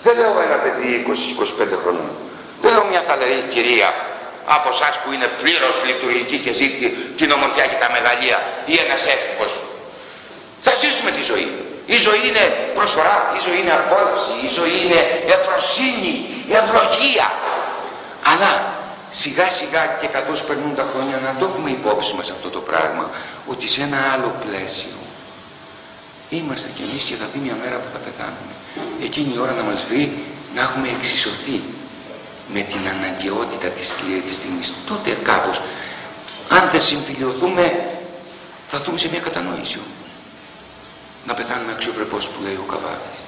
Δεν λέω ένα παιδί 20-25 χρονών. Δεν λέω μια θαλερή κυρία από εσάς που είναι πλήρως λειτουργική και ζείτε την ομορφιά και τα μεγαλεία, ή ένας έφηβος. Θα ζήσουμε τη ζωή. Η ζωή είναι προσφορά, η ζωή είναι απόλαυση, η ζωή είναι ευφροσύνη, ευλογία. Αλλά σιγά σιγά και καθώς περνούν τα χρόνια να το έχουμε υπόψη μας αυτό το πράγμα, ότι σε ένα άλλο πλαίσιο είμαστε κι εμείς και θα δει μια μέρα που θα πεθάνουμε. Εκείνη η ώρα να μας βρει να έχουμε εξισωθεί με την αναγκαιότητα της σκληρής στιγμής. Τότε κάπως, αν δεν συμφιλιωθούμε, θα δούμε σε μια κατανόηση. Να πεθάνουμε αξιοπρεπώς, που λέει ο Καβάδης.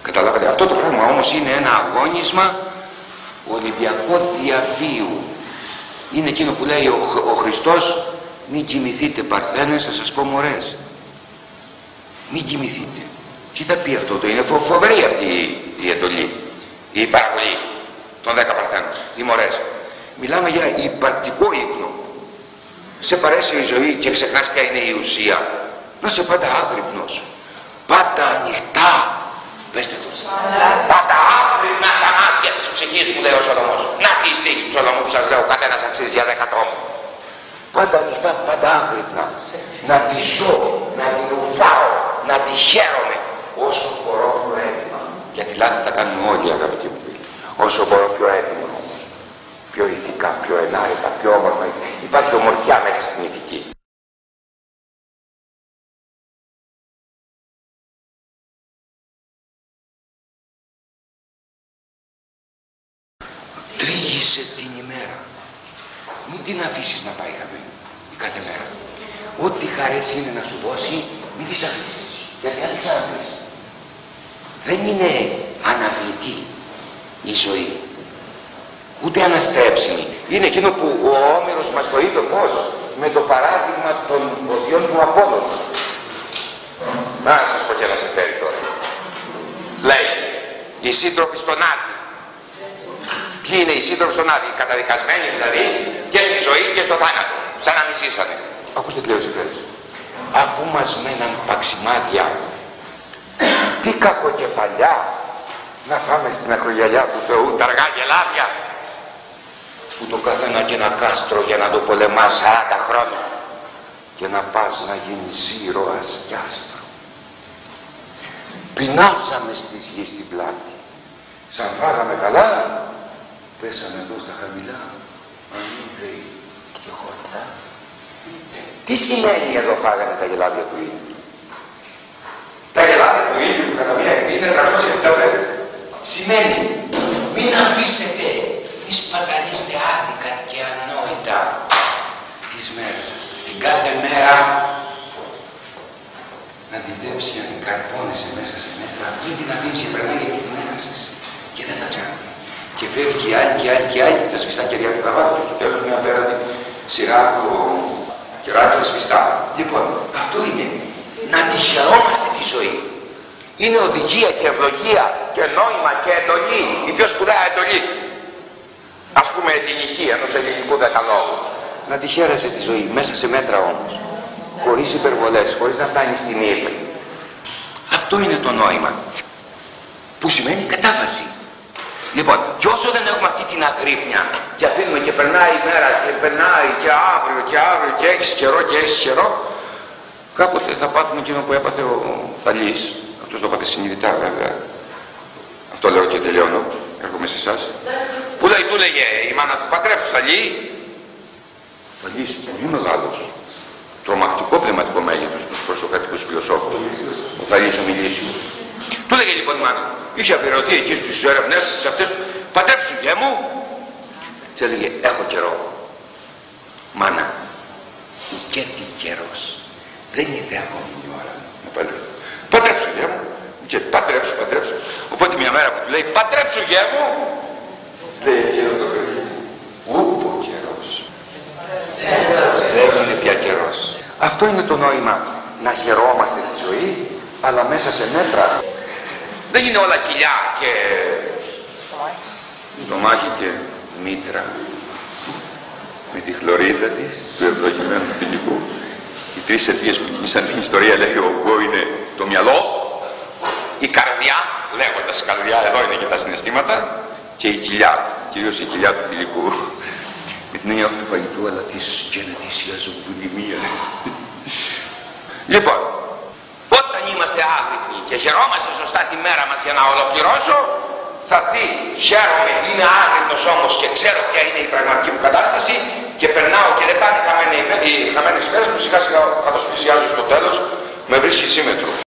Καταλάβατε, αυτό το πράγμα όμως είναι ένα αγώνισμα ολυμπιακό διαβίου. Είναι εκείνο που λέει ο Χριστός, μην κοιμηθείτε παρθένες, θα σας πω μωρές. Μην κοιμηθείτε. Τι θα πει αυτό? Είναι φοβερή αυτή η εντολή, η παραβολή των 10 παρθένων, οι μωρές. Μιλάμε για υπαρκτικό ύπνο. Σε παρέσει η ζωή και ξεχνάς ποια είναι η ουσία. Να είσαι πάντα άγρυπνος, πάντα ανοιχτά. Πέστε το. Πάντα άγρυπνα τα μάτια της ψυχής, μου λέει ο Σολομός. Να τη στίχη του Σολομού που σας λέω, καθένας αξίζει για 10 τόμους. Πάντα ανοιχτά, πάντα άγρυπνα. Να τη ζω, να τη ρουφάω, να τη χαίρομαι όσο μπορώ πιο έτοιμα. Γιατί λάθη θα κάνουμε όλοι, αγαπητοί μου φίλοι. Όσο μπορώ πιο έτοιμα όμως. Πιο ηθικά, πιο ενάρετα, πιο όμορφα. Υπάρχει ομορφιά μέσα στην ηθική. Τρίγησε την ημέρα. Μην την αφήσεις να πάει χαμένη η κάθε μέρα. Ό,τι χαρές είναι να σου δώσει, μην τις αφήσεις. Γιατί αν τις αφήσεις, δεν είναι αναβλητή η ζωή, ούτε αναστρέψιμη. Είναι εκείνο που ο Όμηρος μας το είπε πώς, με το παράδειγμα των βοδιών του Απόλλωνα. Να σας πω και ένα σεφέρι τώρα. Λέει, οι σύντροφοι στον Άδη. Ποιοι είναι οι σύντροφοι στον Άδη? Οι καταδικασμένοι δηλαδή και στη ζωή και στο θάνατο, σαν να μη ζήσανε. Ακούστε τι λέει ο Ζηφέρης. Αφού μας μέναν παξιμάδια, τι κακοκεφαλιά να φάμε στην ακρογιαλιά του Θεού τα αργά γελάδια, που το καθένα και ένα κάστρο για να το πολεμάς 40 χρόνια και να πας να γίνεις ήρωας κι άστρο. Πεινάσαμε στις γης στην πλάτη, σαν φάγαμε καλά, πέσαμε εδώ στα χαμηλά, ανήθεοι και χορτά. Τι σημαίνει εδώ φάγανε τα γελάδια του ήλιου? Τα γελάδια του ήλιου που κατά μία είναι 365. Σημαίνει μην αφήσετε, μη σπαταλίστε άδικα και ανόητα τις μέρες σας. Την κάθε μέρα να την βλέψει να την καρπώνεσαι μέσα σε μέτρα, μην την αφήνεις και περνάει γιατί την έχασες και δεν θα ξαναδεί. Και φεύγει και άλλη και άλλη και άλλη, τα σβηστά κεριά του Καβάδου και στο τέλος μια απέραντη σειρά από κεράκια σβηστά. Λοιπόν, αυτό είναι να τη χαιρόμαστε τη ζωή. Είναι οδηγία και ευλογία και νόημα και εντολή, η πιο σπουδαία εντολή. Ας πούμε ελληνική, ενός ελληνικού δεκαλόγου. Να τη χαίρεσαι τη ζωή, μέσα σε μέτρα όμως. Χωρίς υπερβολές, χωρίς να φτάνει στην ύλη. Αυτό είναι το νόημα. Που σημαίνει κατάβαση. Λοιπόν, και όσο δεν έχουμε αυτή την αγρύπνια και αφήνουμε και περνάει η μέρα και περνάει και αύριο και έχεις καιρό και έχεις καιρό, κάποτε θα πάθουμε εκείνο που έπαθε ο Θαλής. Αυτός το έπαθε συνειδητά βέβαια. Αυτό λέω και τελειώνω, έρχομαι σε εσάς. Που λέει, του λέγε η μάνα του, παντρέψου Θαλή. Θαλής πολύ μεγάλος, τρομακτικό πνευματικό μέγεθος στους προσοκρατικούς φιλοσόφους. Ο Θαλής ο Μιλήσιος. Του λέγε λοιπόν η μάνα, είχε αφιερωθεί εκεί στις έρευνές τους αυτές, παντρέψου γε μου. Της έλεγε, έχω καιρό. Μάνα, ουκέτη καιρός. Δεν ήρθε ακόμη η ώρα να παντρέψω. Παντρέψου γε μου. Και παντρέψου. Οπότε μια μέρα που του λέει, παντρέψου γε μου, λέει εκείνο το παιδί, ούπο καιρός. Δεν είναι πια καιρός. Αυτό είναι το νόημα, να χαιρόμαστε τη ζωή, αλλά μέσα σε μέτρα. Δεν είναι όλα κοιλιά και στομάχι και μήτρα. Με τη χλωρίδα της, του ευλογημένου θηλυκού. Οι τρεις αιτίες που κινήσαν την ιστορία, λέει ο Γκό, είναι το μυαλό, η καρδιά λέγοντας καρδιά, εδώ είναι και τα συναισθήματα, και η κοιλιά, κυρίως η κοιλιά του θηλυκού. Με την έννοια του φαγητού, αλλά της γενετήσιας βουλημία. Λοιπόν, όταν είμαστε άγρυπνοι και χαιρόμαστε σωστά τη μέρα μας, για να ολοκληρώσω, θα δει, χαίρομαι, είμαι άγρυπνος όμως και ξέρω ποια είναι η πραγματική μου κατάσταση και περνάω και δεν πάνε οι χαμένες ημέρες μου, σιγά σιγά καθώς πλησιάζω στο τέλος, με βρίσκει σύμμετρο.